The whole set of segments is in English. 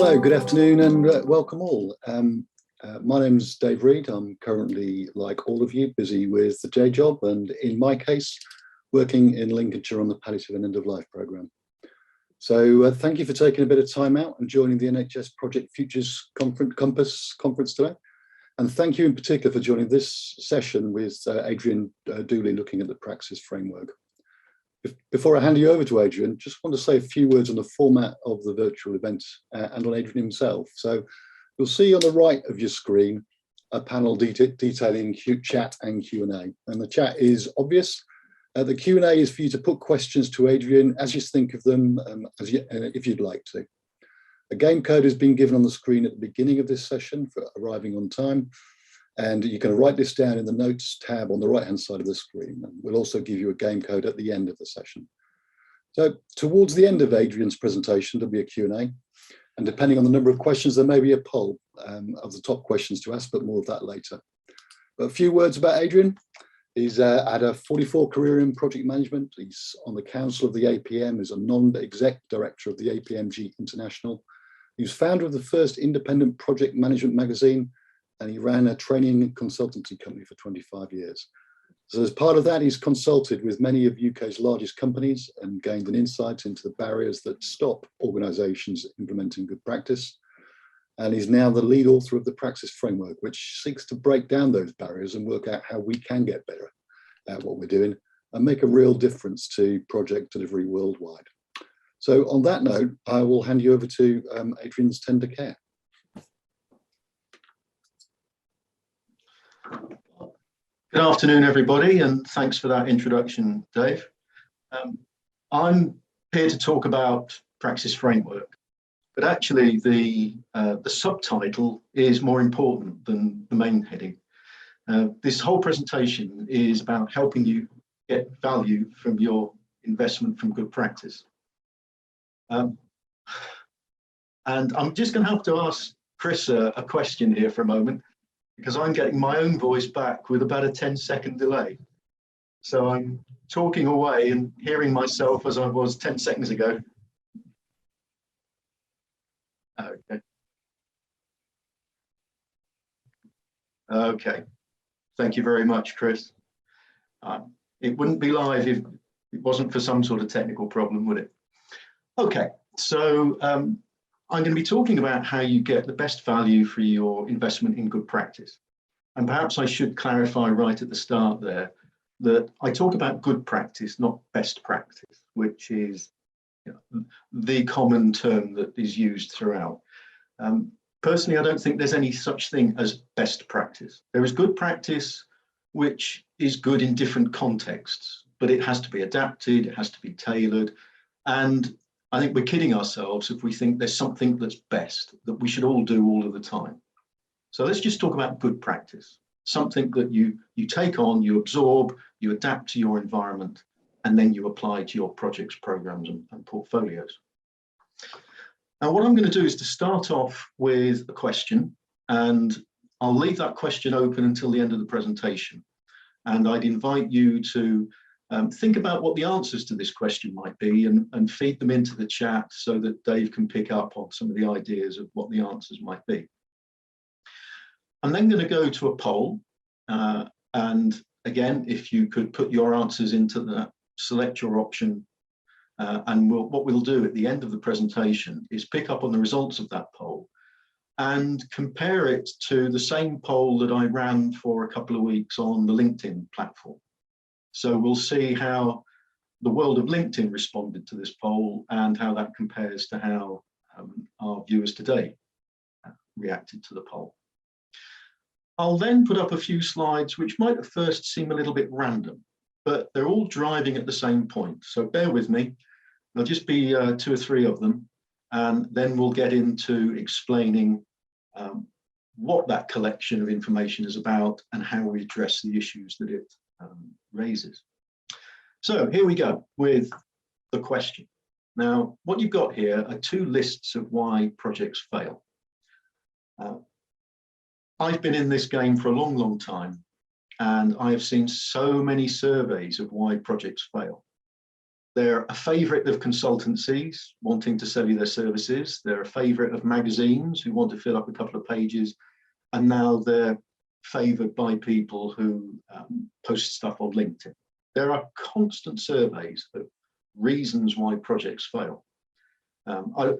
Hello, good afternoon and welcome all. My name's Dave Reed. I'm currently, like all of you, busy with the day job and, in my case, working in Lincolnshire on the palliative and end-of-life programme. So thank you for taking a bit of time out and joining the NHS Project Futures Compass conference today. And thank you in particular for joining this session with ADRIAN DOOLEY looking at the Praxis Framework. Before I hand you over to Adrian, just want to say a few words on the format of the virtual event and on Adrian himself. So you'll see on the right of your screen a panel detailing chat and Q&A. And the chat is obvious. The Q&A is for you to put questions to Adrian as you think of them, if you'd like to. A game code has been given on the screen at the beginning of this session for arriving on time. And you can write this down in the notes tab on the right-hand side of the screen. And we'll also give you a game code at the end of the session. So towards the end of Adrian's presentation, there'll be a Q&A. And depending on the number of questions, there may be a poll of the top questions to ask, but more of that later. But a few words about Adrian. He's had a 44 career in project management. He's on the council of the APM, is a non-exec director of the APMG International. He was founder of the first independent project management magazine, and he ran a training and consultancy company for 25 years. So as part of that, he's consulted with many of UK's largest companies and gained an insight into the barriers that stop organisations implementing good practice. And he's now the lead author of the Praxis Framework, which seeks to break down those barriers and work out how we can get better at what we're doing and make a real difference to project delivery worldwide. So on that note, I will hand you over to Adrian's tender care. Good afternoon, everybody, and thanks for that introduction, Dave. I'm here to talk about Praxis Framework, but actually the subtitle is more important than the main heading. This whole presentation is about helping you get value from your investment from good practice. And I'm just going to have to ask Chris a question here for a moment, because I'm getting my own voice back with about a 10-second delay. So I'm talking away and hearing myself as I was 10 seconds ago. Okay. Okay. Thank you very much, Chris. It wouldn't be live if it wasn't for some sort of technical problem, would it? Okay. So I'm going to be talking about how you get the best value for your investment in good practice. And perhaps I should clarify right at the start there that I talk about good practice, not best practice, which is the common term that is used throughout. Personally, I don't think there's any such thing as best practice. There is good practice, which is good in different contexts, but it has to be adapted, it has to be tailored. And I think we're kidding ourselves if we think there's something that's best, that we should all do all of the time. So let's just talk about good practice, something that you take on, you absorb, you adapt to your environment, and then you apply to your projects, programs, and portfolios. Now, what I'm going to do is to start off with a question, and I'll leave that question open until the end of the presentation. And I'd invite you to think about what the answers to this question might be and feed them into the chat so that Dave can pick up on some of the ideas of what the answers might be. I'm then going to go to a poll. And again, if you could put your answers into that, select your option. And what we'll do at the end of the presentation is pick up on the results of that poll and compare it to the same poll that I ran for a couple of weeks on the LinkedIn platform. So we'll see how the world of LinkedIn responded to this poll and how that compares to how our viewers today reacted to the poll. I'll then put up a few slides which might at first seem a little bit random, but they're all driving at the same point. So bear with me. There'll just be 2 or 3 of them, and then we'll get into explaining what that collection of information is about and how we address the issues that it raises. So here we go with the question. Now, what you've got here are 2 lists of why projects fail. I've been in this game for a long, long time, and I have seen so many surveys of why projects fail. They're a favourite of consultancies wanting to sell you their services. They're a favourite of magazines who want to fill up a couple of pages. And now they're favoured by people who post stuff on LinkedIn. There are constant surveys of reasons why projects fail.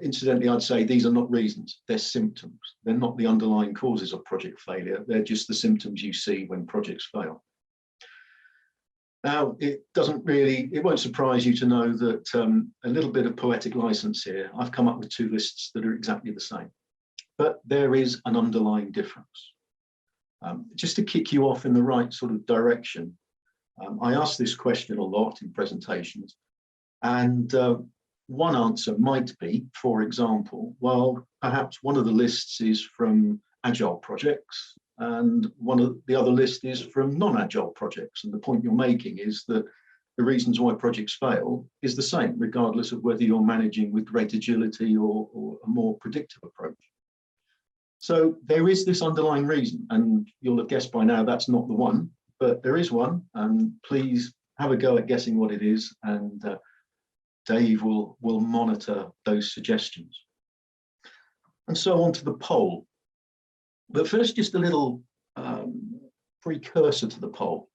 Incidentally, I'd say these are not reasons, they're symptoms. They're not the underlying causes of project failure. They're just the symptoms you see when projects fail. Now, it won't surprise you to know that a little bit of poetic license here. I've come up with two lists that are exactly the same, but there is an underlying difference. Just to kick you off in the right sort of direction, I ask this question a lot in presentations, and one answer might be, for example, well, perhaps one of the lists is from agile projects and one of the other list is from non-agile projects. And the point you're making is that the reasons why projects fail is the same, regardless of whether you're managing with great agility or a more predictive approach. So there is this underlying reason, and you'll have guessed by now that's not the one, but there is one, and please have a go at guessing what it is, and Dave will monitor those suggestions. And so on to the poll. But first, just a little precursor to the poll.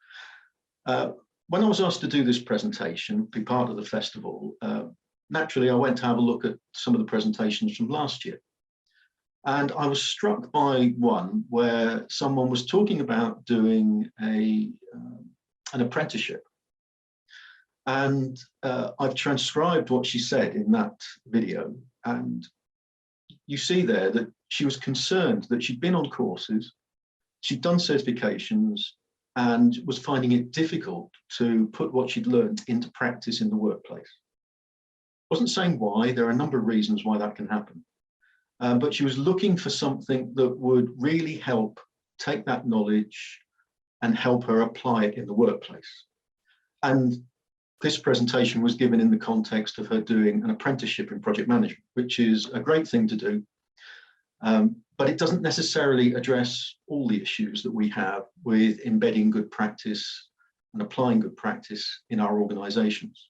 When I was asked to do this presentation, be part of the festival, naturally I went to have a look at some of the presentations from last year. And I was struck by one where someone was talking about doing an apprenticeship. And I've transcribed what she said in that video. And you see there that she was concerned that she'd been on courses, she'd done certifications, and was finding it difficult to put what she'd learned into practice in the workplace. Wasn't saying why, there are a number of reasons why that can happen. But she was looking for something that would really help take that knowledge and help her apply it in the workplace. And this presentation was given in the context of her doing an apprenticeship in project management, which is a great thing to do. But it doesn't necessarily address all the issues that we have with embedding good practice and applying good practice in our organizations.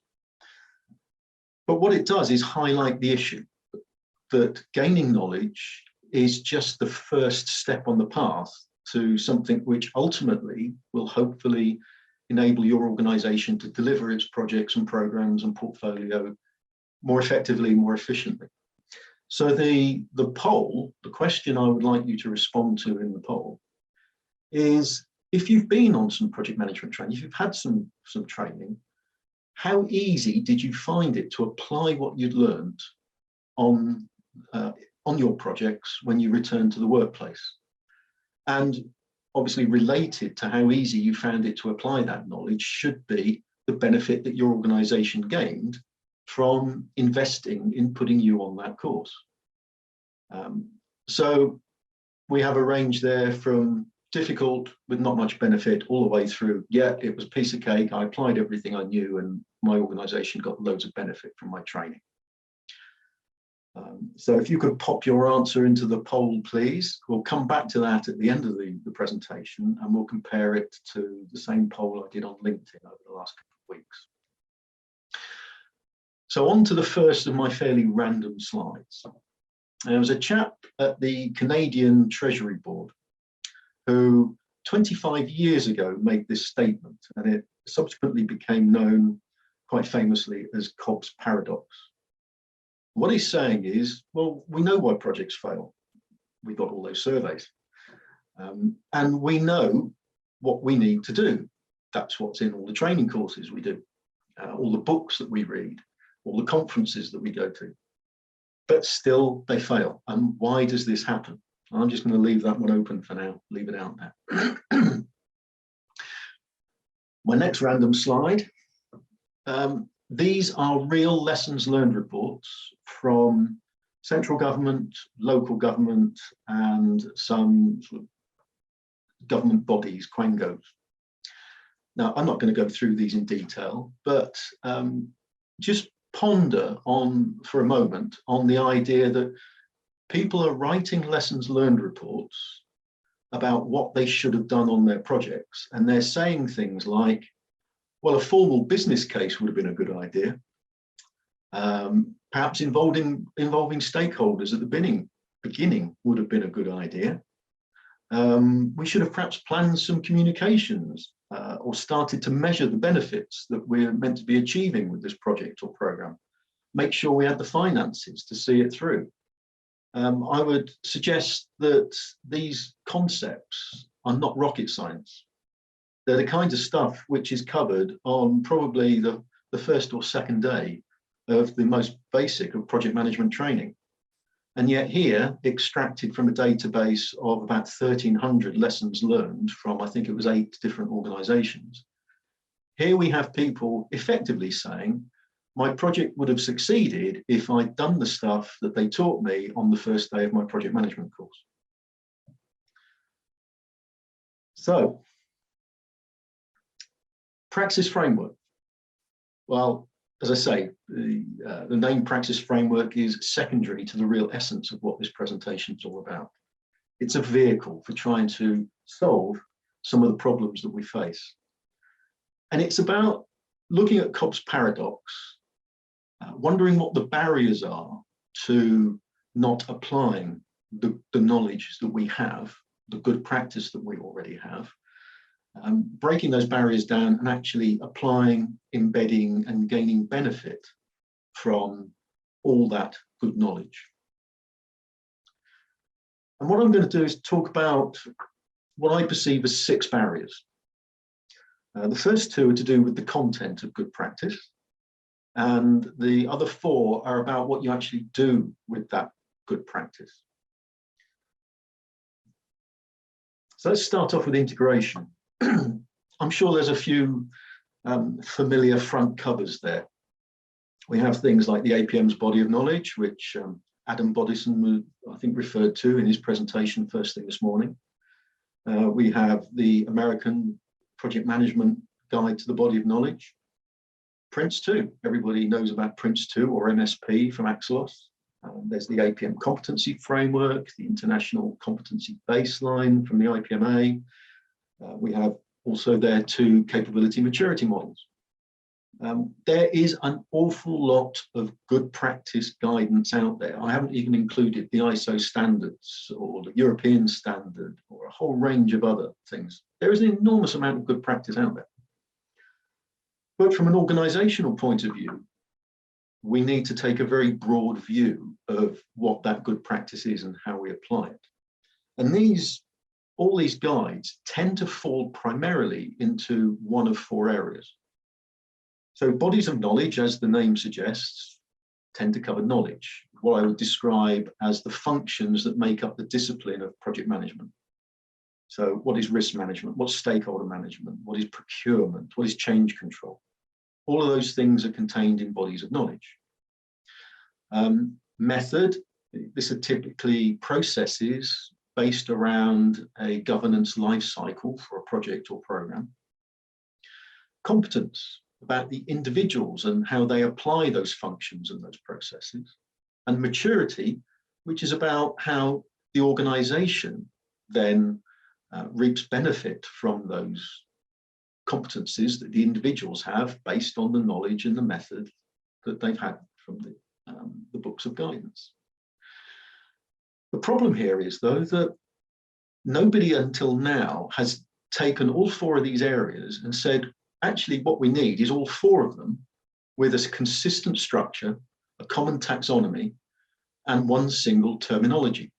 But what it does is highlight the issue that gaining knowledge is just the first step on the path to something which ultimately will hopefully enable your organization to deliver its projects and programs and portfolio more effectively, more efficiently. So the poll, the question I would like you to respond to in the poll is, if you've been on some project management training, if you've had some training, how easy did you find it to apply what you'd learned on your projects when you return to the workplace? And obviously related to how easy you found it to apply that knowledge should be the benefit that your organization gained from investing in putting you on that course. So we have a range there from difficult with not much benefit all the way through, yeah, it was a piece of cake, I applied everything I knew and my organization got loads of benefit from my training. So if you could pop your answer into the poll, please. We'll come back to that at the end of the presentation and we'll compare it to the same poll I did on LinkedIn over the last couple of weeks. So on to the first of my fairly random slides. There was a chap at the Canadian Treasury Board who 25 years ago made this statement, and it subsequently became known quite famously as Cobbs Paradox. What he's saying is, well, we know why projects fail. We got all those surveys. And we know what we need to do. That's what's in all the training courses we do, all the books that we read, all the conferences that we go to. But still they fail. And why does this happen? I'm just going to leave that one open for now, leave it out there. My next random slide. These are real lessons learned reports from central government, local government, and some sort of government bodies, quangos. Now, I'm not going to go through these in detail, but just ponder on, for a moment, on the idea that people are writing lessons learned reports about what they should have done on their projects, and they're saying things like, well, a formal business case would have been a good idea, Perhaps involving stakeholders at the beginning would have been a good idea. We should have perhaps planned some communications or started to measure the benefits that we're meant to be achieving with this project or program. Make sure we had the finances to see it through. I would suggest that these concepts are not rocket science. They're the kind of stuff which is covered on probably the first or second day of the most basic of project management training. And yet here, extracted from a database of about 1,300 lessons learned from, I think it was 8 different organizations. Here we have people effectively saying, my project would have succeeded if I'd done the stuff that they taught me on the first day of my project management course. So, Praxis Framework. Well, as I say, the name Praxis Framework is secondary to the real essence of what this presentation is all about. It's a vehicle for trying to solve some of the problems that we face. And it's about looking at Cobbs Paradox, wondering what the barriers are to not applying the knowledge that we have, the good practice that we already have, breaking those barriers down and actually applying, embedding and gaining benefit from all that good knowledge. And what I'm going to do is talk about what I perceive as 6 barriers. The first 2 are to do with the content of good practice, and the other 4 are about what you actually do with that good practice. So let's start off with integration. I'm sure there's a few familiar front covers there. We have things like the APM's body of knowledge, which Adam Bodison, I think, referred to in his presentation first thing this morning. We have the American Project Management Guide to the Body of Knowledge. Prince 2, everybody knows about Prince 2 or MSP from Axelos. There's the APM Competency Framework, the International Competency Baseline from the IPMA. We have also there 2 capability maturity models. There is an awful lot of good practice guidance out there. I haven't even included the ISO standards or the European standard or a whole range of other things. There is an enormous amount of good practice out there. But from an organizational point of view, we need to take a very broad view of what that good practice is and how we apply it. And all these guides tend to fall primarily into one of 4 areas. So bodies of knowledge, as the name suggests, tend to cover knowledge, what I would describe as the functions that make up the discipline of project management. So what is risk management? What's stakeholder management? What is procurement? What is change control? All of those things are contained in bodies of knowledge. Method, these are typically processes based around a governance life cycle for a project or program. Competence, about the individuals and how they apply those functions and those processes. And maturity, which is about how the organization then reaps benefit from those competencies that the individuals have based on the knowledge and the method that they've had from the books of guidance. The problem here is, though, that nobody until now has taken all 4 of these areas and said, actually, what we need is all 4 of them with a consistent structure, a common taxonomy, and one single terminology.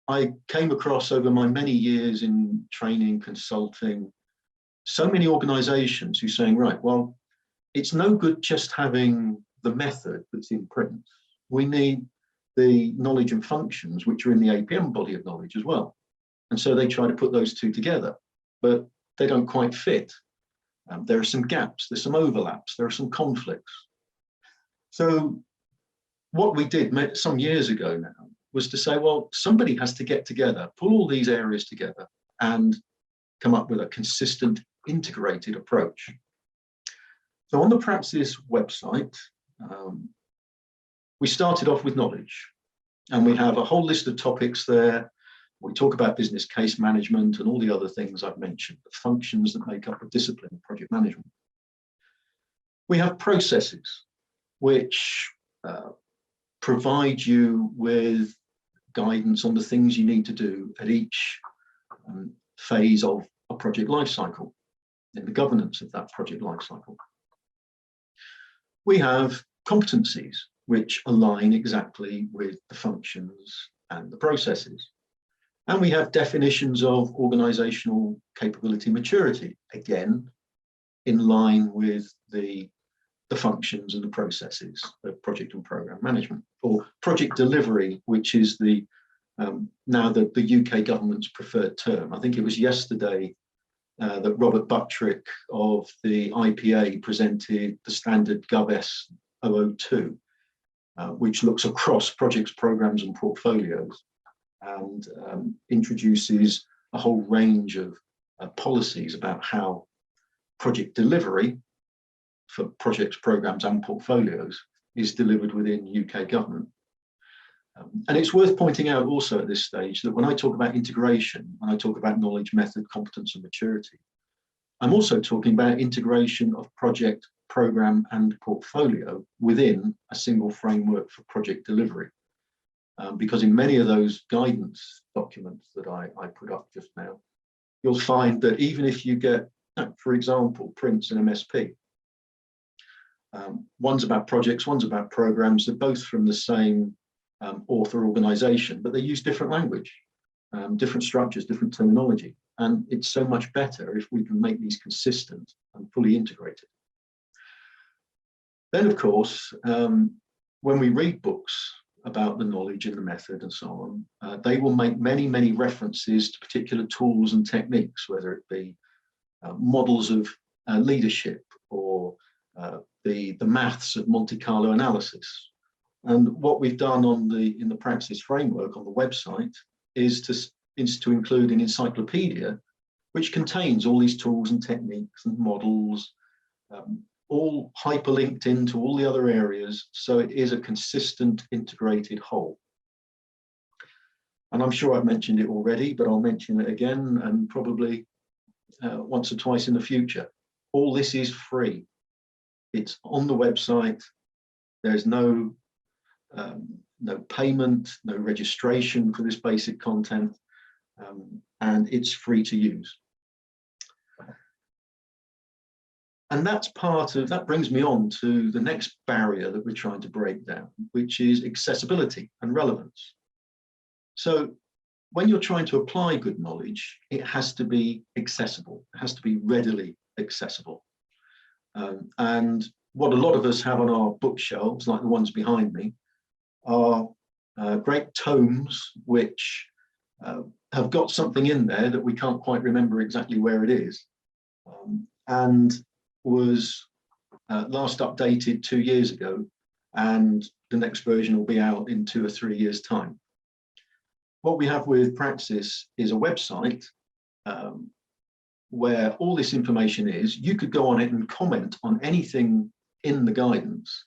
I came across over my many years in training, consulting, so many organizations who are saying, right, well, it's no good just having the method that's in print. We need the knowledge and functions, which are in the APM body of knowledge as well. And so they try to put those 2 together, but they don't quite fit. There are some gaps, there's some overlaps, there are some conflicts. So what we did some years ago now was to say, well, somebody has to get together, pull all these areas together and come up with a consistent, integrated approach. So on the Praxis website, we started off with knowledge, and we have a whole list of topics there. We talk about business case management and all the other things I've mentioned, the functions that make up a discipline of project management. We have processes. which provide you with guidance on the things you need to do at each phase of a project lifecycle, in the governance of that project lifecycle. We have competencies which align exactly with the functions and the processes. And we have definitions of organizational capability maturity, again, in line with the functions and the processes of project and program management, or project delivery, which is the now the UK government's preferred term. I think it was yesterday that Robert Buttrick of the IPA presented the standard GovS 002, which looks across projects, programs and portfolios, and introduces a whole range of policies about how project delivery for projects, programs and portfolios is delivered within UK government. And it's worth pointing out also at this stage that when I talk about integration, when I talk about knowledge, method, competence and maturity, I'm also talking about integration of project, program and portfolio within a single framework for project delivery. Because in many of those guidance documents that I put up just now, you'll find that even if you get, for example, Prince and MSP, one's about projects, one's about programs, they're both from the same author organization, but they use different language, different structures, different terminology. And it's so much better if we can make these consistent and fully integrated. Then, of course, when we read books about the knowledge and the method and so on, they will make many, many references to particular tools and techniques, whether it be models of leadership or the maths of Monte Carlo analysis. And what we've done in the Praxis Framework on the website is to include an encyclopedia which contains all these tools and techniques and models, all hyperlinked into all the other areas, so it is a consistent, integrated whole. And I'm sure I've mentioned it already, but I'll mention it again and probably once or twice in the future. All this is free. It's on the website. There's no payment, no registration for this basic content, and it's free to use. And that brings me on to the next barrier that we're trying to break down, which is accessibility and relevance. So when you're trying to apply good knowledge, it has to be accessible, it has to be readily accessible. And what a lot of us have on our bookshelves, like the ones behind me, are great tomes which have got something in there that we can't quite remember exactly where it is, and was last updated 2 years ago, and the next version will be out in 2 or 3 years' time. What we have with Praxis is a website where all this information is. You could go on it and comment on anything in the guidance.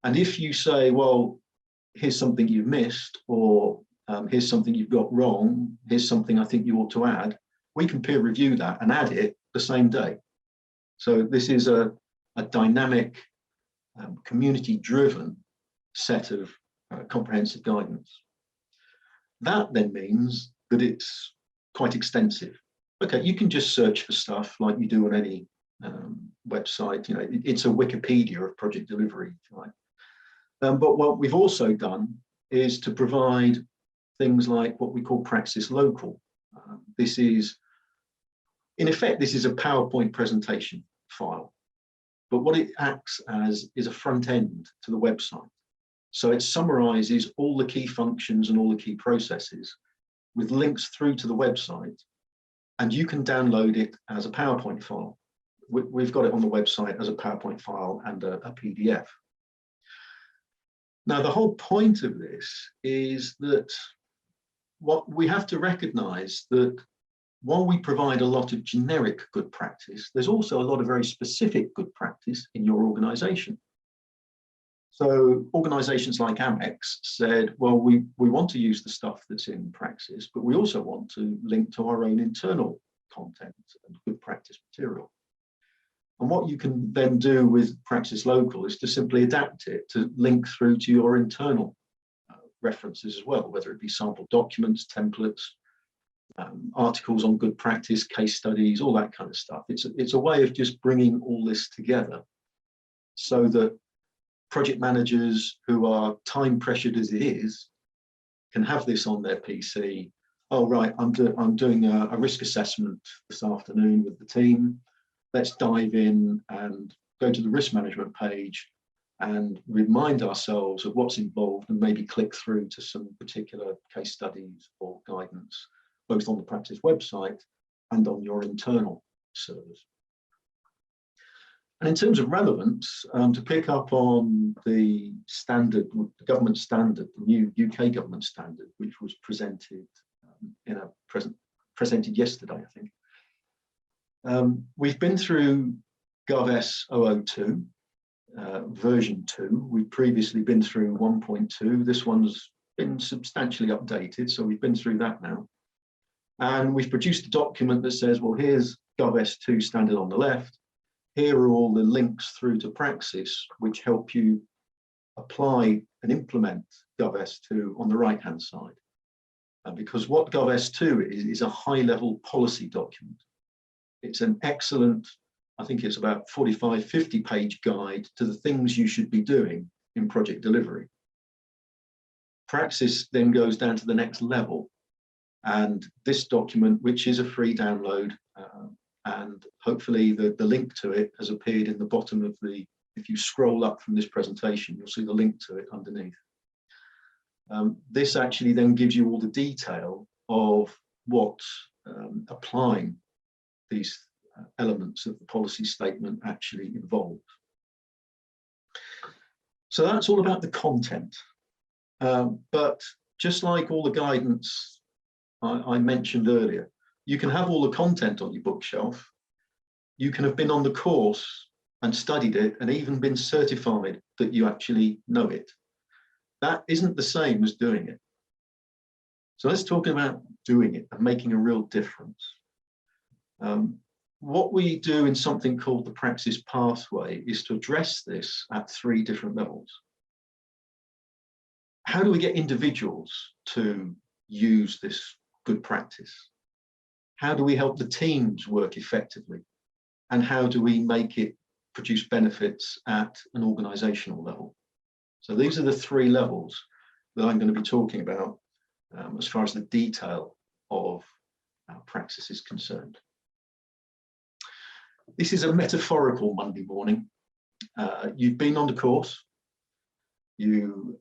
And if you say, well, here's something you've missed, or here's something you've got wrong, here's something I think you ought to add, we can peer review that and add it the same day. So this is a dynamic, community-driven set of comprehensive guidance. That then means that it's quite extensive. Okay, you can just search for stuff like you do on any website. You know, it's a Wikipedia of project delivery, if you like. But what we've also done is to provide things like what we call Praxis Local. This is, in effect, this is a PowerPoint presentation file, but what it acts as is a front end to the website. So it summarizes all the key functions and all the key processes with links through to the website, and you can download it as a PowerPoint file. We've got it on the website as a PowerPoint file and a PDF. Now, the whole point of this is that what we have to recognize that while we provide a lot of generic good practice, there's also a lot of very specific good practice in your organization. So organizations like Amex said, well, we want to use the stuff that's in Praxis, but we also want to link to our own internal content and good practice material. And what you can then do with Praxis Local is to simply adapt it to link through to your internal references as well, whether it be sample documents, templates, articles on good practice, case studies, all that kind of stuff. It's a way of just bringing all this together so that project managers who are time pressured as it is can have this on their PC. Oh, right, I'm doing a risk assessment this afternoon with the team. Let's dive in and go to the risk management page and remind ourselves of what's involved and maybe click through to some particular case studies or guidance, both on the Praxis website and on your internal servers. And in terms of relevance, to pick up on the standard, the government standard, the new UK government standard, which was presented presented yesterday, I think. We've been through GovS 002, version 2. We've previously been through 1.2. This one's been substantially updated, so we've been through that now. And we've produced a document that says, well, here's GovS 2 standard on the left. Here are all the links through to Praxis, which help you apply and implement GovS 2 on the right-hand side. Because what GovS 2 is a high-level policy document. It's an excellent, I think it's about 45, 50-page guide to the things you should be doing in project delivery. Praxis then goes down to the next level. And this document, which is a free download, and hopefully the link to it has appeared in the bottom of the, if you scroll up from this presentation, you'll see the link to it underneath. This actually then gives you all the detail of what applying these elements of the policy statement actually involve. So that's all about the content. But just like all the guidance I mentioned earlier, you can have all the content on your bookshelf. You can have been on the course and studied it and even been certified that you actually know it. That isn't the same as doing it. So let's talk about doing it and making a real difference. What we do in something called the Praxis Pathway is to address this at 3 different levels. How do we get individuals to use this good practice? How do we help the teams work effectively? And how do we make it produce benefits at an organisational level? So these are the 3 levels that I'm going to be talking about as far as the detail of Praxis is concerned. This is a metaphorical Monday morning. You've been on the course, you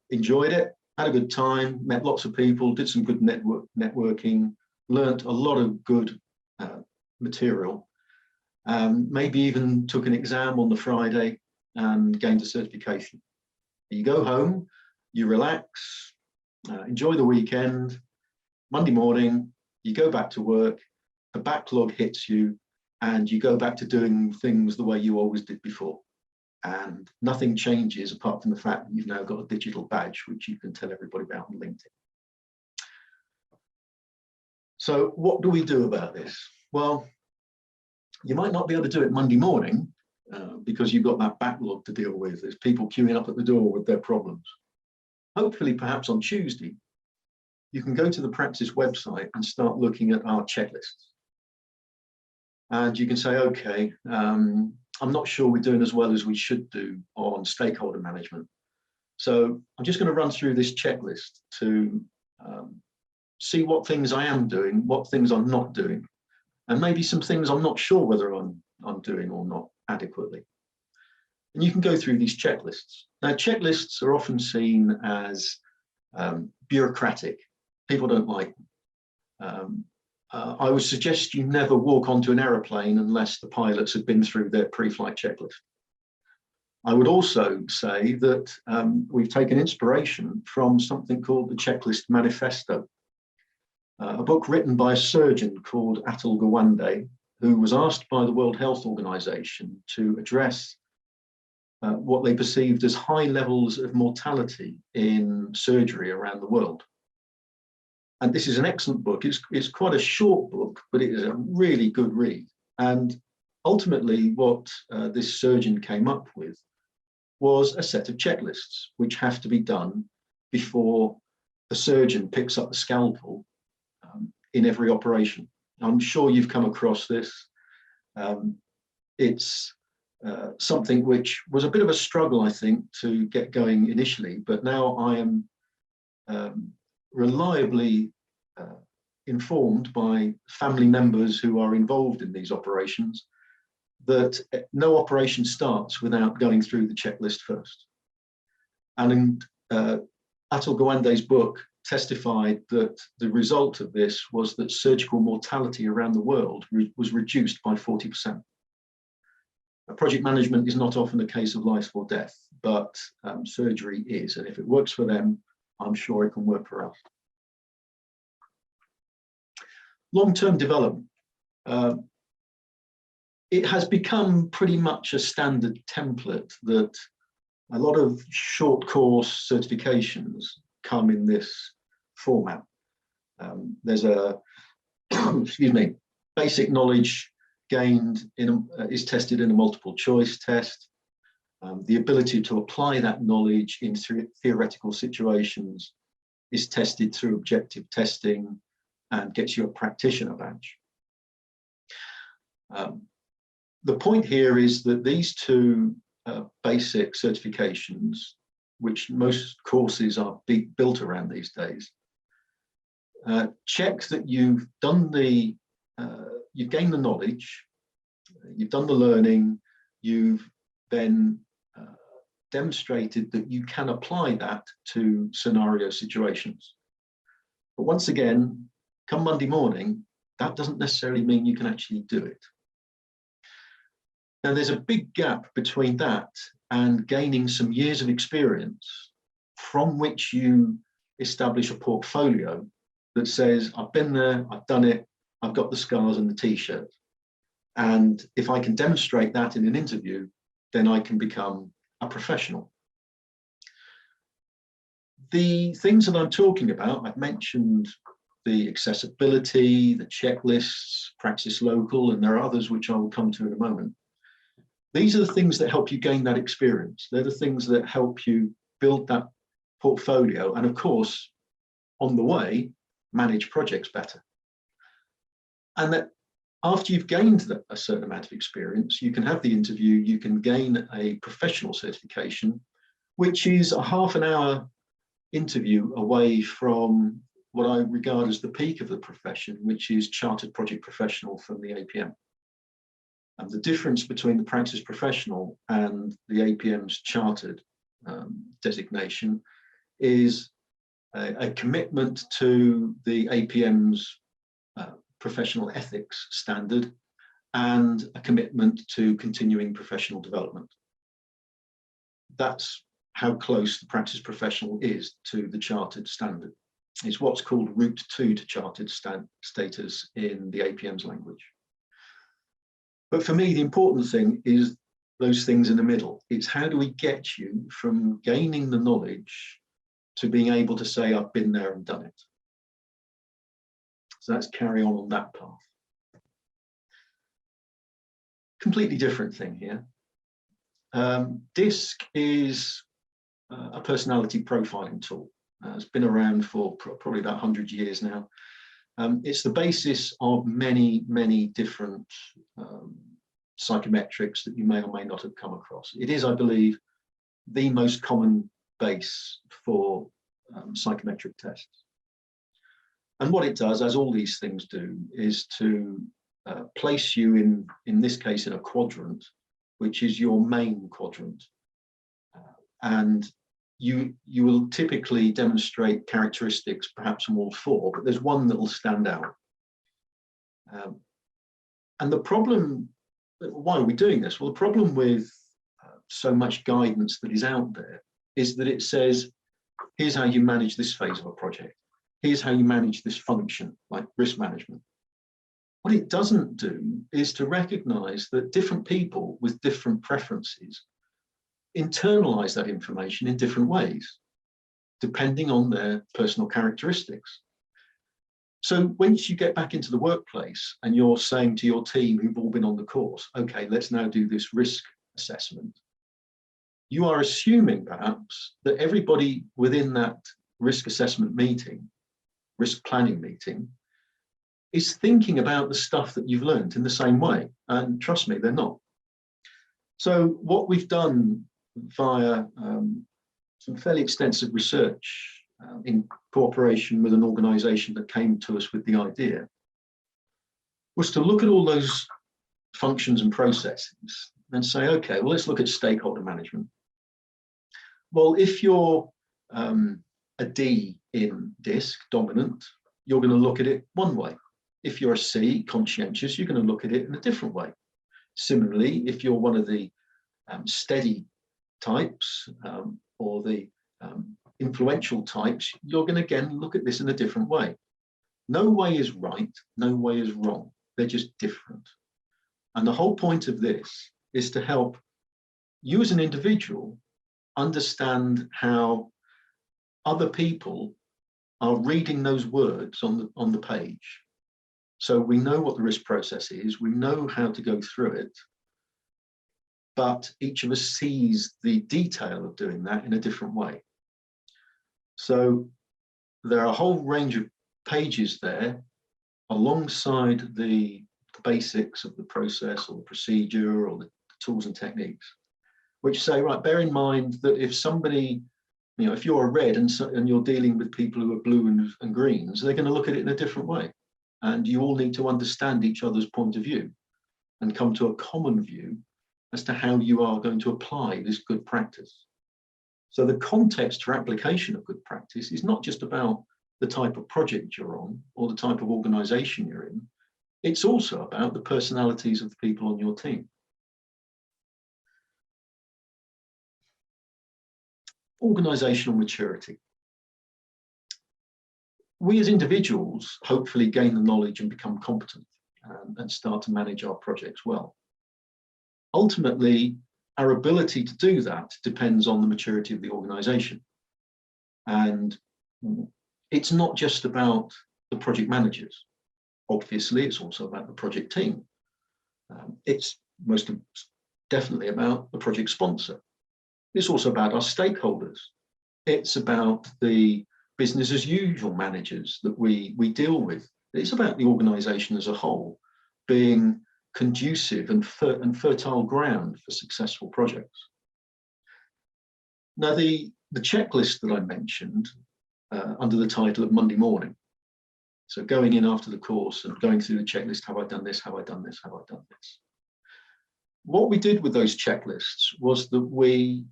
enjoyed it, had a good time, met lots of people, did some good networking, learnt a lot of good material, maybe even took an exam on the Friday and gained a certification. You go home, you relax, enjoy the weekend. Monday morning, you go back to work, the backlog hits you, and you go back to doing things the way you always did before. And nothing changes apart from the fact that you've now got a digital badge, which you can tell everybody about on LinkedIn. So what do we do about this? Well, you might not be able to do it Monday morning because you've got that backlog to deal with. There's people queuing up at the door with their problems. Hopefully, perhaps on Tuesday, you can go to the Praxis website and start looking at our checklists. And you can say, okay, I'm not sure we're doing as well as we should do on stakeholder management. So I'm just going to run through this checklist to see what things I am doing, what things I'm not doing, and maybe some things I'm not sure whether I'm doing or not adequately. And you can go through these checklists. Now, checklists are often seen as bureaucratic. People don't like them. I would suggest you never walk onto an aeroplane unless the pilots have been through their pre-flight checklist. I would also say that we've taken inspiration from something called the Checklist Manifesto, a book written by a surgeon called Atul Gawande, who was asked by the World Health Organization to address what they perceived as high levels of mortality in surgery around the world. And this is an excellent book. It's quite a short book, but it is a really good read. And ultimately, what this surgeon came up with was a set of checklists which have to be done before the surgeon picks up the scalpel in every operation. I'm sure you've come across this. It's something which was a bit of a struggle, I think, to get going initially, but now I am reliably informed by family members who are involved in these operations that no operation starts without going through the checklist first. And Atul Gawande's book testified that the result of this was that surgical mortality around the world was reduced by 40%. Project management is not often a case of life or death, but surgery is. And if it works for them, I'm sure it can work for us. Long-term development. It has become pretty much a standard template that a lot of short course certifications come in this format. There's a, excuse me, basic knowledge gained is tested in a multiple choice test. The ability to apply that knowledge in theoretical situations is tested through objective testing and gets you a practitioner badge. The point here is that these two basic certifications, which most courses are built around these days, check that you've done the, you've gained the knowledge, you've done the learning, you've then demonstrated that you can apply that to scenario situations. But once again, come Monday morning, that doesn't necessarily mean you can actually do it. Now, there's a big gap between that and gaining some years of experience from which you establish a portfolio that says, I've been there, I've done it, I've got the scars and the t-shirt. And if I can demonstrate that in an interview, then I can become a professional. The things that I'm talking about, I've mentioned the accessibility, the checklists, Praxis Local, and there are others which I will come to in a moment. These are the things that help you gain that experience. They're the things that help you build that portfolio and, of course, on the way, manage projects better. And that after you've gained a certain amount of experience, you can have the interview, you can gain a professional certification, which is a half-an-hour interview away from what I regard as the peak of the profession, which is Chartered Project Professional from the APM. And the difference between the Praxis Professional and the APM's Chartered designation is a commitment to the APM's professional ethics standard and a commitment to continuing professional development. That's how close the Praxis Professional is to the Chartered standard. It's what's called Route 2 to Chartered status in the APM's language. But for me, the important thing is those things in the middle. It's how do we get you from gaining the knowledge to being able to say, I've been there and done it. So let's carry on that path. Completely different thing here. DISC is a personality profiling tool. It's been around for probably about 100 years now. It's the basis of many, many different psychometrics that you may or may not have come across. It is, I believe, the most common base for psychometric tests. And what it does, as all these things do, is to place you in this case, in a quadrant, which is your main quadrant. And you will typically demonstrate characteristics, perhaps from all four, but there's one that will stand out. And the problem, why are we doing this? Well, the problem with so much guidance that is out there is that it says, here's how you manage this phase of a project. Here's how you manage this function, like risk management. What it doesn't do is to recognize that different people with different preferences internalize that information in different ways, depending on their personal characteristics. So once you get back into the workplace and you're saying to your team who've all been on the course, okay, let's now do this risk assessment, you are assuming perhaps that everybody within that risk assessment meeting, risk planning meeting, is thinking about the stuff that you've learned in the same way. And trust me, they're not. So what we've done via some fairly extensive research in cooperation with an organisation that came to us with the idea was to look at all those functions and processes and say, okay, well, let's look at stakeholder management. Well, if you're a D in DISC, dominant, you're going to look at it one way. If you're a C, conscientious, you're going to look at it in a different way. Similarly, if you're one of the steady types or the influential types, you're going to again look at this in a different way. No way is right, no way is wrong. They're just different. And the whole point of this is to help you as an individual understand how other people are reading those words on the page. So we know what the risk process is, we know how to go through it, but each of us sees the detail of doing that in a different way. So there are a whole range of pages there alongside the basics of the process or the procedure or the tools and techniques, which say, right, bear in mind that if somebody, you know, if you're a red and you're dealing with people who are blue and greens, they're going to look at it in a different way. And you all need to understand each other's point of view and come to a common view as to how you are going to apply this good practice. So the context for application of good practice is not just about the type of project you're on or the type of organisation you're in. It's also about the personalities of the people on your team. Organisational maturity. We as individuals hopefully gain the knowledge and become competent and start to manage our projects well. Ultimately, our ability to do that depends on the maturity of the organisation. And it's not just about the project managers. Obviously, it's also about the project team. It's most definitely about the project sponsor. It's also about our stakeholders. It's about the business as usual managers that we deal with. It's about the organisation as a whole being conducive and fertile ground for successful projects. Now, the checklist that I mentioned under the title of Monday morning, so going in after the course and going through the checklist, have I done this, have I done this, have I done this? What we did with those checklists was that we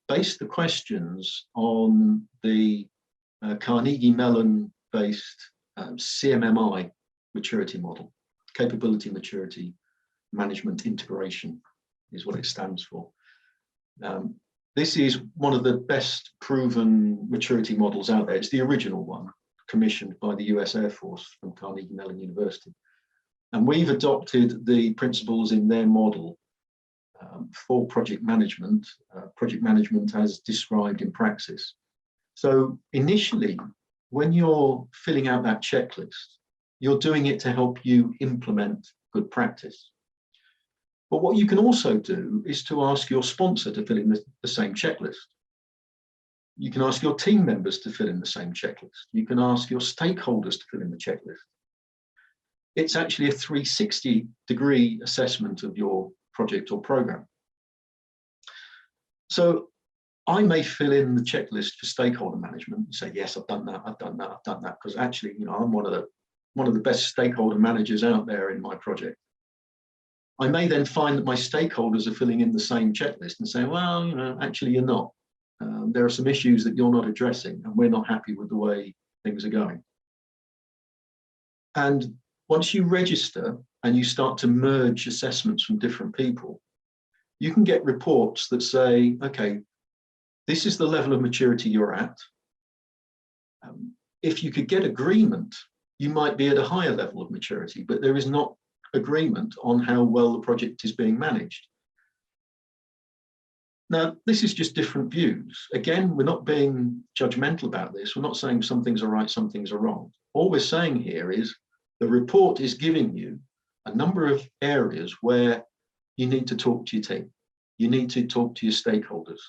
based the questions on the Carnegie Mellon based CMMI maturity model. Capability, maturity, management, integration is what it stands for. This is one of the best proven maturity models out there. It's the original one, commissioned by the US Air Force from Carnegie Mellon University. And we've adopted the principles in their model for project management as described in Praxis. So initially, when you're filling out that checklist, you're doing it to help you implement good practice. But what you can also do is to ask your sponsor to fill in the same checklist. You can ask your team members to fill in the same checklist. You can ask your stakeholders to fill in the checklist. It's actually a 360-degree assessment of your project or program. So I may fill in the checklist for stakeholder management and say, yes, I've done that, I've done that, I've done that, because actually, you know, I'm one of the best stakeholder managers out there in my project. I may then find that my stakeholders are filling in the same checklist and say, well, you know, actually you're not. There are some issues that you're not addressing and we're not happy with the way things are going. And once you register and you start to merge assessments from different people, you can get reports that say, okay, this is the level of maturity you're at. If you could get agreement, you might be at a higher level of maturity, but there is not agreement on how well the project is being managed. Now, this is just different views. Again, we're not being judgmental about this. We're not saying some things are right, some things are wrong. All we're saying here is the report is giving you a number of areas where you need to talk to your team. You need to talk to your stakeholders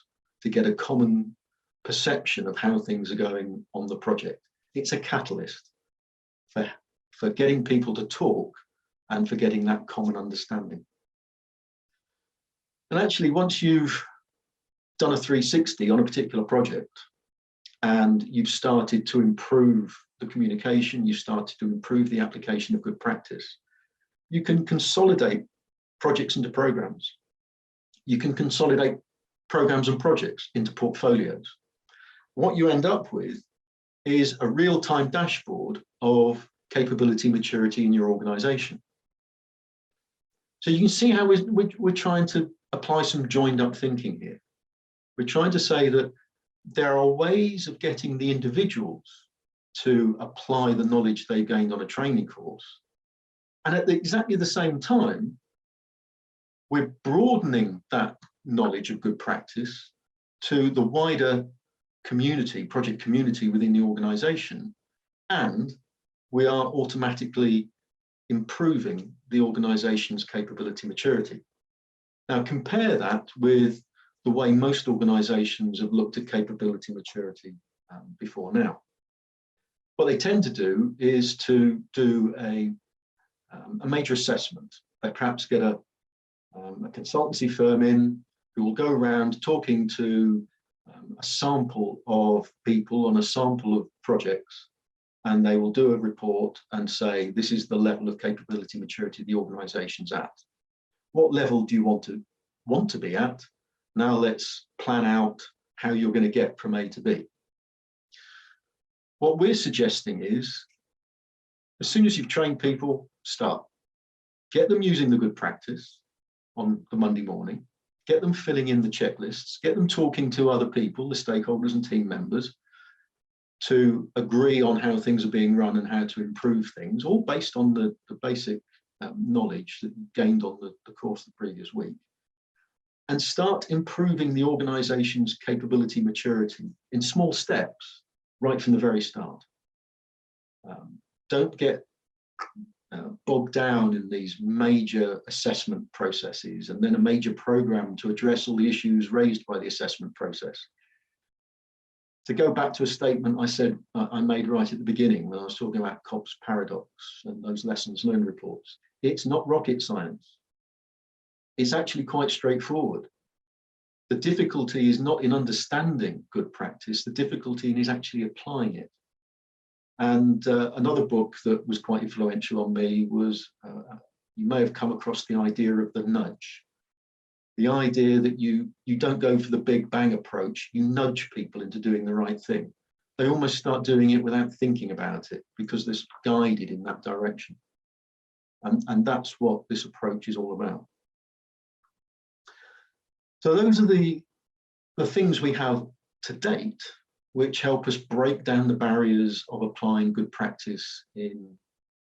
to get a common perception of how things are going on the project. It's a catalyst for getting people to talk and for getting that common understanding. And actually, once you've done a 360 on a particular project and you've started to improve the communication, you've started to improve the application of good practice, you can consolidate projects into programs. You can consolidate programs and projects into portfolios. What you end up with is a real-time dashboard of capability maturity in your organization. So you can see how we're trying to apply some joined-up thinking here. We're trying to say that there are ways of getting the individuals to apply the knowledge they gained on a training course. And at exactly the same time, we're broadening that knowledge of good practice to the wider community, project community within the organization. And we are automatically improving the organization's capability maturity. Now, compare that with the way most organizations have looked at capability maturity before now. What they tend to do is to do a major assessment. They perhaps get a consultancy firm in who will go around talking to a sample of people on a sample of projects, and they will do a report and say, this is the level of capability maturity the organization's at. What level do you want to be at? Now let's plan out how you're going to get from A to B. What we're suggesting is, as soon as you've trained people, start. Get them using the good practice on the Monday morning, get them filling in the checklists, get them talking to other people, the stakeholders and team members, to agree on how things are being run and how to improve things, all based on the basic knowledge that you gained on the course the previous week. And start improving the organization's capability maturity in small steps right from the very start. Don't get bogged down in these major assessment processes and then a major program to address all the issues raised by the assessment process. To go back to a statement I made right at the beginning when I was talking about Cobbs Paradox and those lessons learned reports, it's not rocket science. It's actually quite straightforward. The difficulty is not in understanding good practice, the difficulty is actually applying it. And another book that was quite influential on me was, you may have come across the idea of the nudge. The idea that you don't go for the big bang approach, you nudge people into doing the right thing. They almost start doing it without thinking about it because they're guided in that direction. And that's what this approach is all about. So those are the things we have to date, which help us break down the barriers of applying good practice in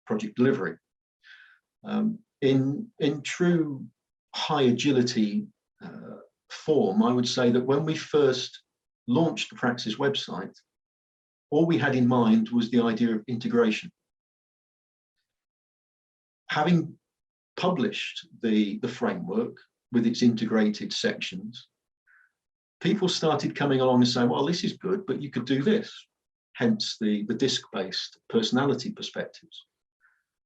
project delivery. In true high agility form, I would say that when we first launched the Praxis website, all we had in mind was the idea of integration. Having published the framework with its integrated sections, people started coming along and saying, well, this is good, but you could do this. Hence the disc-based personality perspectives.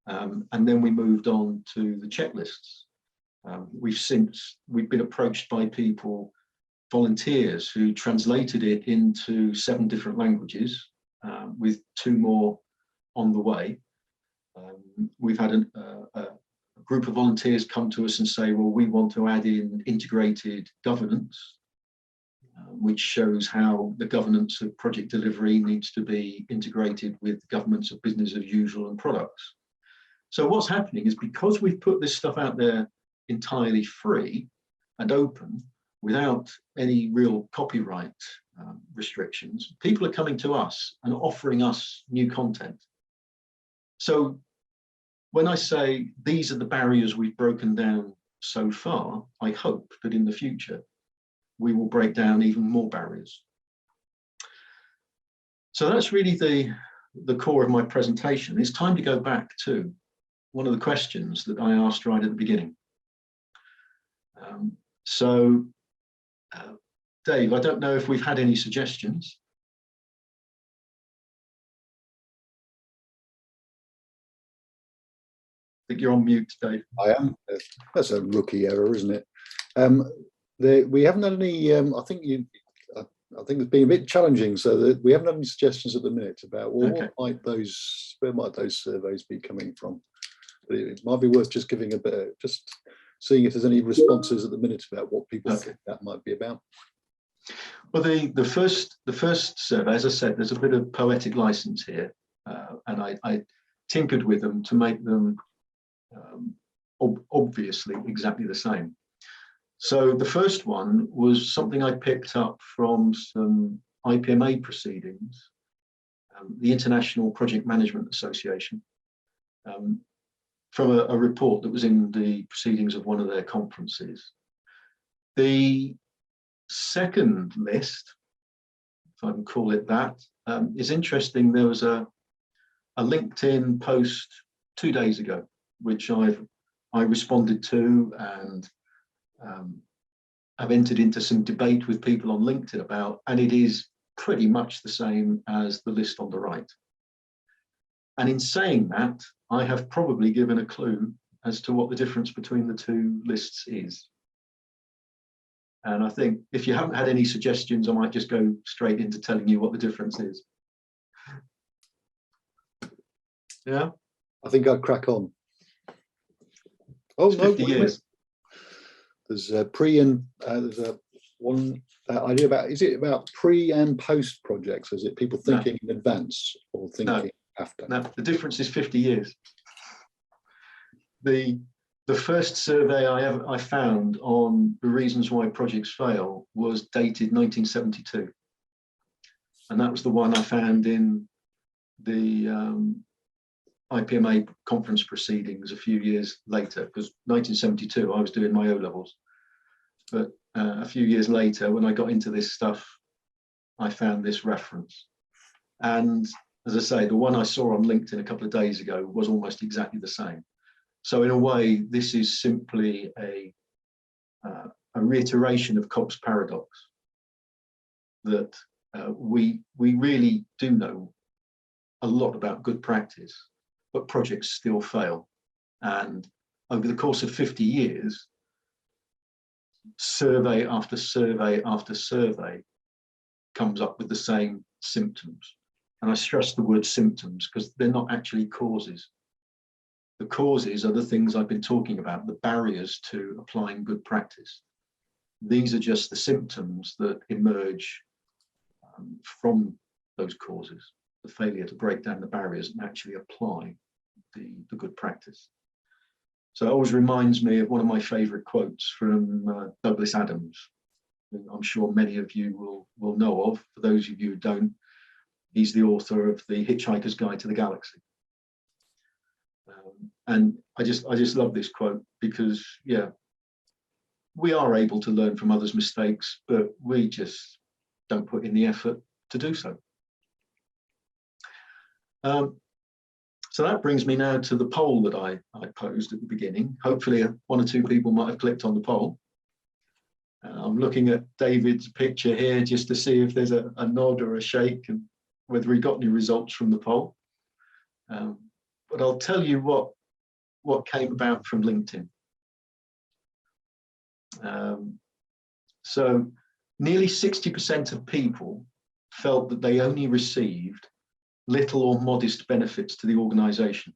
And then we moved on to the checklists. We've been approached by people, volunteers, who translated it into 7 different languages, with 2 more on the way. We've had a group of volunteers come to us and say, well, we want to add in integrated governance, which shows how the governance of project delivery needs to be integrated with the governance of business as usual and products. So what's happening is, because we've put this stuff out there entirely free and open without any real copyright restrictions, people are coming to us and offering us new content. So when I say these are the barriers we've broken down so far, I hope that in the future we will break down even more barriers. So that's really the core of my presentation. It's time to go back to one of the questions that I asked right at the beginning. Dave, I don't know if we've had any suggestions. I think you're on mute, Dave. I am. That's a rookie error, isn't it? We haven't had any. I think it's been a bit challenging, so that we haven't had any suggestions at the minute about Okay. where might those surveys be coming from. But it might be worth just giving a bit, just seeing if there's any responses at the minute about what people think that might be about. Well, the first survey, as I said, there's a bit of poetic license here, and I tinkered with them to make them obviously exactly the same. So the first one was something I picked up from some IPMA proceedings, the International Project Management Association, from a report that was in the proceedings of one of their conferences. The second list, if I can call it that, is interesting. There was a LinkedIn post 2 days ago, which I responded to, and I've entered into some debate with people on LinkedIn about, and it is pretty much the same as the list on the right. And in saying that, I have probably given a clue as to what the difference between the two lists is. And I think if you haven't had any suggestions, I might just go straight into telling you what the difference is. Yeah? I think I'd crack on. Oh, it's 50 years. There's a pre and there's a one idea about, is it about pre and post projects? Is it people thinking in advance or thinking after? No, the difference is 50 years. The first survey I found on the reasons why projects fail was dated 1972. And that was the one I found in the IPMA conference proceedings a few years later, because 1972 I was doing my O-levels. But a few years later, when I got into this stuff, I found this reference. And as I say, the one I saw on LinkedIn a couple of days ago was almost exactly the same. So in a way, this is simply a reiteration of Cobbs Paradox, that we really do know a lot about good practice, but projects still fail. And over the course of 50 years, survey after survey after survey comes up with the same symptoms. And I stress the word symptoms because they're not actually causes. The causes are the things I've been talking about, the barriers to applying good practice. These are just the symptoms that emerge from those causes, the failure to break down the barriers and actually apply the good practice. So it always reminds me of one of my favorite quotes from Douglas Adams, who I'm sure many of you will know of. For those of you who don't, he's the author of The Hitchhiker's Guide to the Galaxy. And I just love this quote because, yeah, we are able to learn from others' mistakes, but we just don't put in the effort to do so. So that brings me now to the poll that I posed at the beginning. Hopefully one or two people might have clicked on the poll. I'm looking at David's picture here just to see if there's a nod or a shake and whether he got any results from the poll. But I'll tell you what came about from LinkedIn. So nearly 60% of people felt that they only received little or modest benefits to the organization,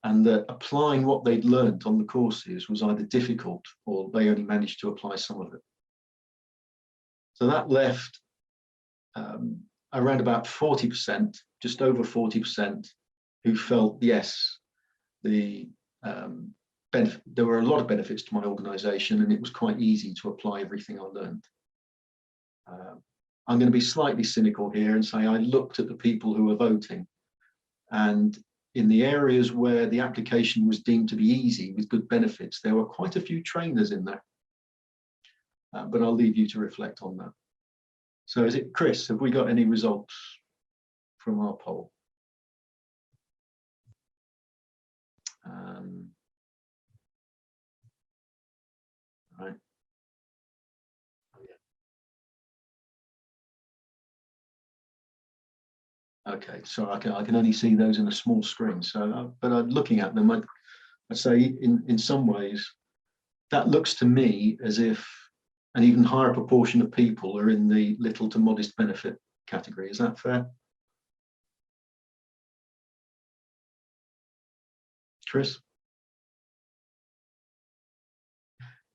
and that applying what they'd learned on the courses was either difficult or they only managed to apply some of it. So that left around about 40%, just over 40%, who felt, yes, there were a lot of benefits to my organization and it was quite easy to apply everything I learned. I'm going to be slightly cynical here and say I looked at the people who were voting, and in the areas where the application was deemed to be easy with good benefits, there were quite a few trainers in there. but I'll leave you to reflect on that. So is it, Chris, have we got any results from our poll? Right. Okay, so I can only see those in a small screen. So, but I'm looking at them. I'd say in some ways, that looks to me as if an even higher proportion of people are in the little to modest benefit category. Is that fair? Chris?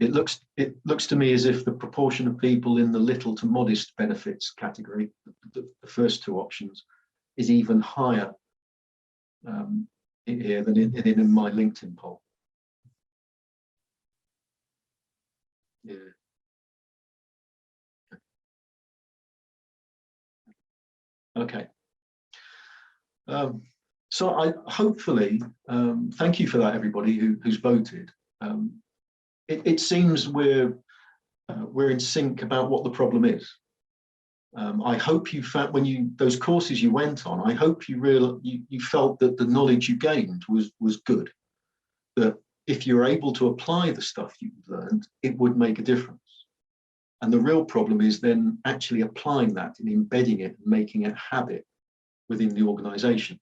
It looks to me as if the proportion of people in the little to modest benefits category, the first two options, is even higher here than in my LinkedIn poll. Yeah. Okay. So I hopefully thank you for that, everybody who's voted. It seems we're in sync about what the problem is. I hope you found when those courses you went on, I hope you felt that the knowledge you gained was good. That if you're able to apply the stuff you've learned, it would make a difference. And the real problem is then actually applying that and embedding it and making it habit within the organization.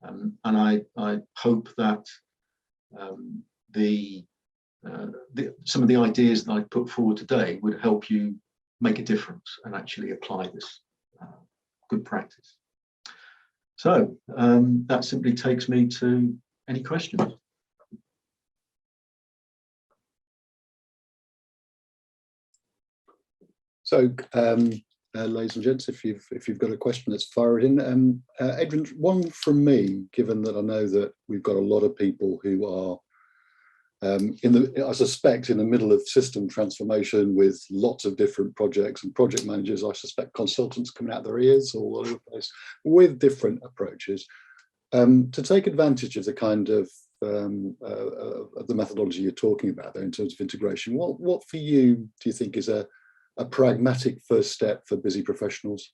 And I hope that some of the ideas that I put forward today would help you make a difference and actually apply this good practice. So that simply takes me to any questions. So, ladies and gents, if you've got a question, let's fire it in. Adrian, one from me, given that I know that we've got a lot of people who are I suspect in the middle of system transformation with lots of different projects and project managers. I suspect consultants coming out their ears all over the place with different approaches to take advantage of the kind of the methodology you're talking about there in terms of integration. What for you do you think is a pragmatic first step for busy professionals?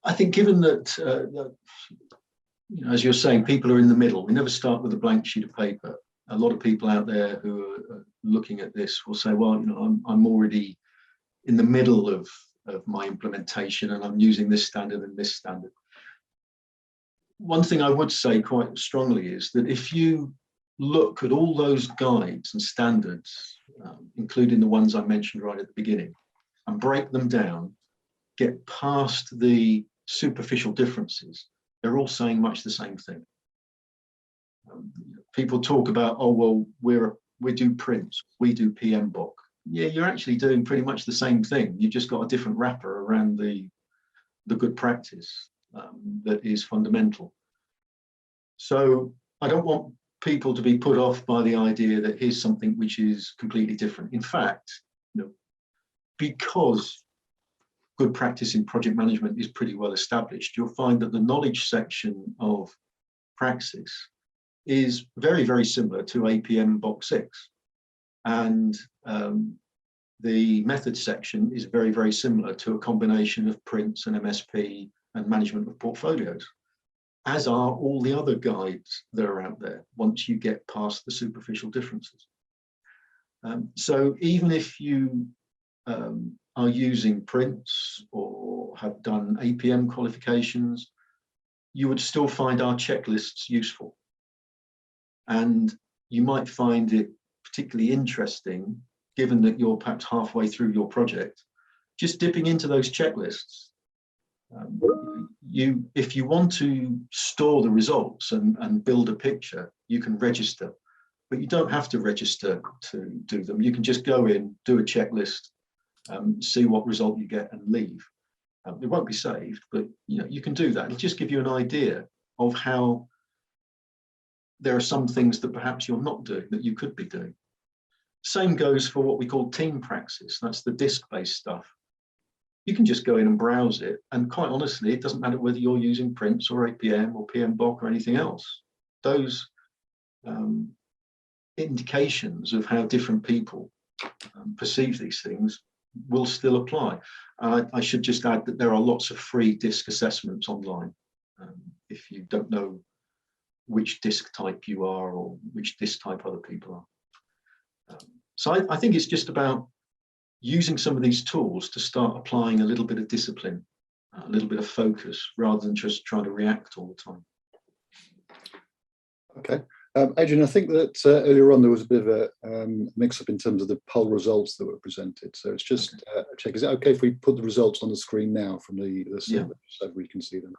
I think given that, you know, as you're saying, people are in the middle. We never start with a blank sheet of paper. A lot of people out there who are looking at this will say, well, you know, I'm already in the middle of my implementation and I'm using this standard and this standard. One thing I would say quite strongly is that if you look at all those guides and standards, including the ones I mentioned right at the beginning, and break them down, get past the superficial differences, they're all saying much the same thing. People talk about, oh, well, we do prints, we do PMBOK. Yeah, you're actually doing pretty much the same thing. You've just got a different wrapper around the good practice that is fundamental. So I don't want people to be put off by the idea that here's something which is completely different. In fact, you know, because good practice in project management is pretty well established, you'll find that the knowledge section of Praxis is very, very similar to APM Box 6. And the method section is very, very similar to a combination of prints and MSP and management of portfolios, as are all the other guides that are out there once you get past the superficial differences. So even if you are using prints or have done APM qualifications, you would still find our checklists useful. And you might find it particularly interesting, given that you're perhaps halfway through your project, just dipping into those checklists. If you want to store the results and build a picture, you can register, but you don't have to register to do them. You can just go in, do a checklist, see what result you get and leave. It won't be saved, but you know, you can do that. It'll just give you an idea of how there are some things that perhaps you're not doing that you could be doing. Same goes for what we call team praxis. That's the disk-based stuff. You can just go in and browse it. And quite honestly, it doesn't matter whether you're using prints or APM or PMBOK or anything else. Those indications of how different people perceive these things will still apply. I should just add that there are lots of free DISC assessments online. If you don't know which DISC type you are or which DISC type other people are. So I think it's just about using some of these tools to start applying a little bit of discipline, a little bit of focus, rather than just trying to react all the time. Okay. Adrian, I think that earlier on there was a bit of a mix-up in terms of the poll results that were presented. So it's just a check. Is it okay if we put the results on the screen now from the survey so we can see them?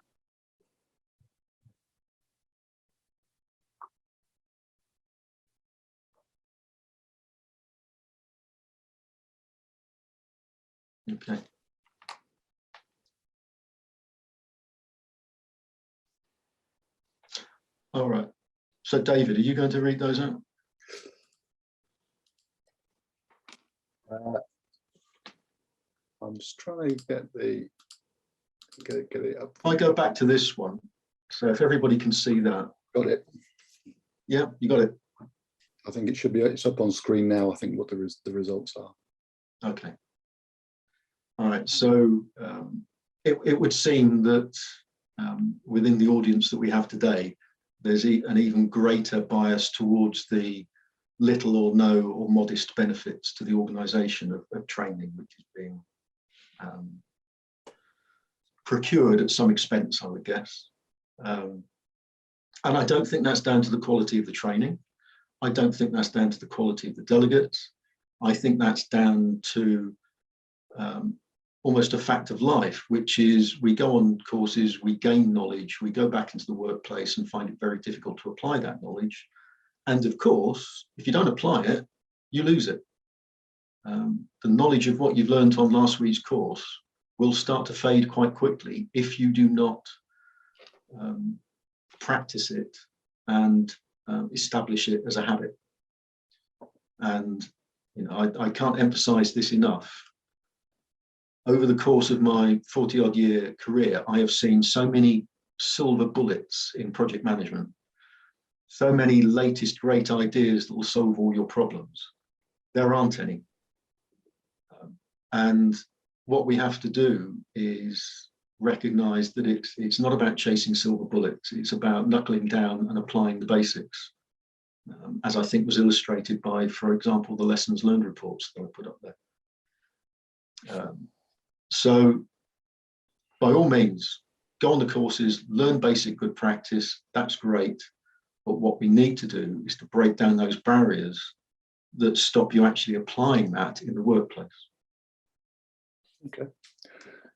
Okay. All right. So, David, are you going to read those out? I'm just trying to get it up. I go back to this one. So if everybody can see that. Got it. Yeah, you got it. I think it should be. It's up on screen now. I think what the results are. Okay. All right. So it would seem that within the audience that we have today, there's an even greater bias towards the little or no or modest benefits to the organisation of training, which is being procured at some expense, I would guess. And I don't think that's down to the quality of the training. I don't think that's down to the quality of the delegates. I think that's down to almost a fact of life, which is we go on courses, we gain knowledge, we go back into the workplace and find it very difficult to apply that knowledge. And of course, if you don't apply it, you lose it. The knowledge of what you've learned on last week's course will start to fade quite quickly if you do not practice it and establish it as a habit. And you know, I can't emphasize this enough. Over the course of my 40-odd year career, I have seen so many silver bullets in project management, so many latest great ideas that will solve all your problems. There aren't any. And what we have to do is recognize that it's not about chasing silver bullets. It's about knuckling down and applying the basics, as I think was illustrated by, for example, the lessons learned reports that I put up there. So by all means, go on the courses, learn basic good practice. That's great. But what we need to do is to break down those barriers that stop you actually applying that in the workplace. Okay.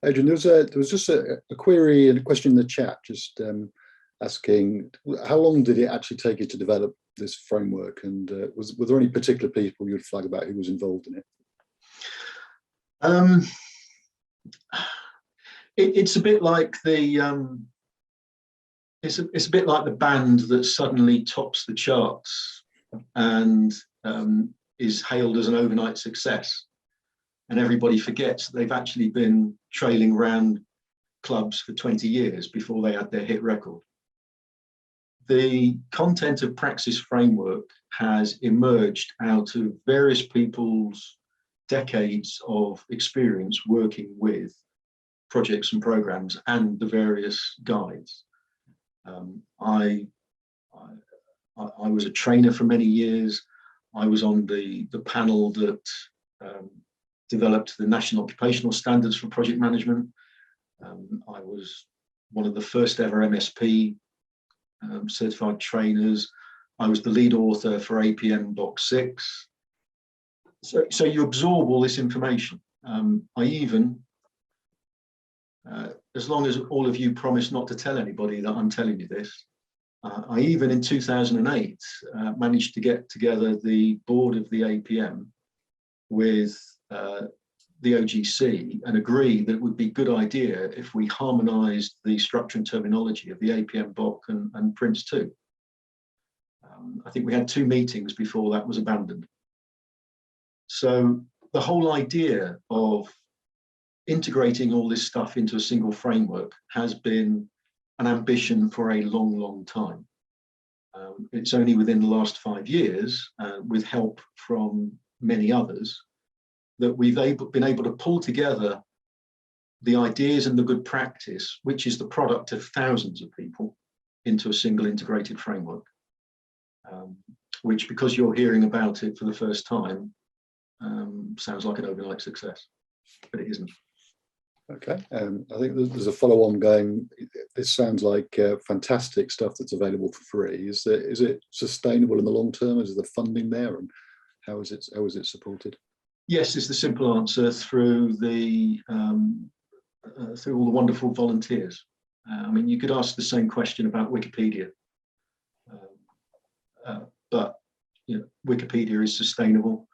Adrian, there was just a query and a question in the chat, just asking how long did it actually take you to develop this framework, and were there any particular people you'd flag about who was involved in it? It's a bit like the it's a bit like the band that suddenly tops the charts and is hailed as an overnight success, and everybody forgets they've actually been trailing around clubs for 20 years before they had their hit record. The content of Praxis Framework has emerged out of various people's decades of experience working with projects and programs and the various guides. I was a trainer for many years. I was on the panel that developed the National Occupational Standards for Project Management. I was one of the first ever MSP certified trainers. I was the lead author for APM Box 6. So you absorb all this information. I even, as long as all of you promise not to tell anybody that I'm telling you this, I even in 2008 managed to get together the board of the APM with the OGC and agree that it would be a good idea if we harmonized the structure and terminology of the APM BOK and Prince 2. I think we had 2 meetings before that was abandoned. So the whole idea of integrating all this stuff into a single framework has been an ambition for a long, long time. It's only within the last 5 years, with help from many others, that we've been able to pull together the ideas and the good practice, which is the product of thousands of people, into a single integrated framework, which, because you're hearing about it for the first time, sounds like an overnight success, but it isn't. Okay, I think there's a follow-on going. This sounds like fantastic stuff that's available for free. Is it sustainable in the long term? Is the funding there, and how is it supported? Yes, is the simple answer, through through all the wonderful volunteers. I mean, you could ask the same question about Wikipedia, but you know, Wikipedia is sustainable.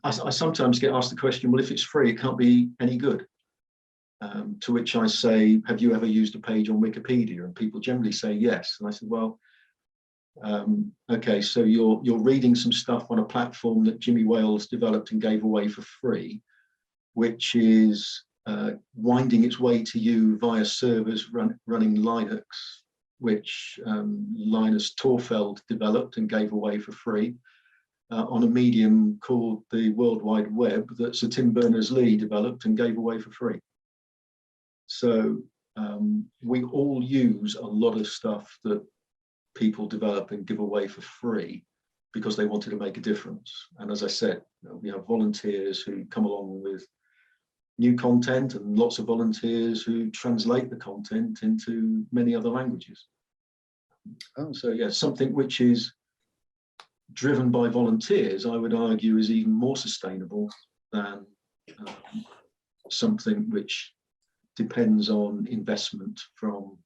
I sometimes get asked the question, well, if it's free, it can't be any good. To which I say, have you ever used a page on Wikipedia? And people generally say yes. And I said, well, okay, so you're reading some stuff on a platform that Jimmy Wales developed and gave away for free, which is winding its way to you via servers running Linux, which Linus Torfeld developed and gave away for free, on a medium called the World Wide Web that Sir Tim Berners-Lee developed and gave away for free. So we all use a lot of stuff that people develop and give away for free because they wanted to make a difference. And as I said, we have volunteers who come along with new content, and lots of volunteers who translate the content into many other languages. So yeah, something which is driven by volunteers, I would argue, is even more sustainable than something which depends on investment from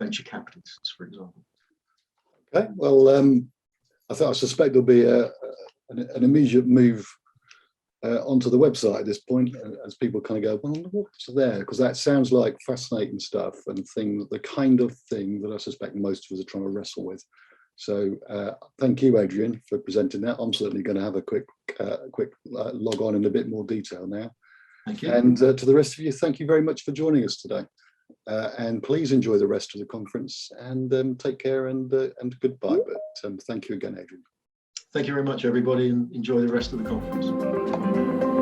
venture capitalists, for example. Okay, well, I suspect there'll be an immediate move onto the website at this point, as people kind of go, well, what's there? Because that sounds like fascinating stuff and the kind of thing that I suspect most of us are trying to wrestle with. So thank you, Adrian, for presenting that. I'm certainly going to have a quick log on in a bit more detail now. Thank you. And to the rest of you, thank you very much for joining us today. And please enjoy the rest of the conference, and take care, and goodbye. But thank you again, Adrian. Thank you very much, everybody, and enjoy the rest of the conference.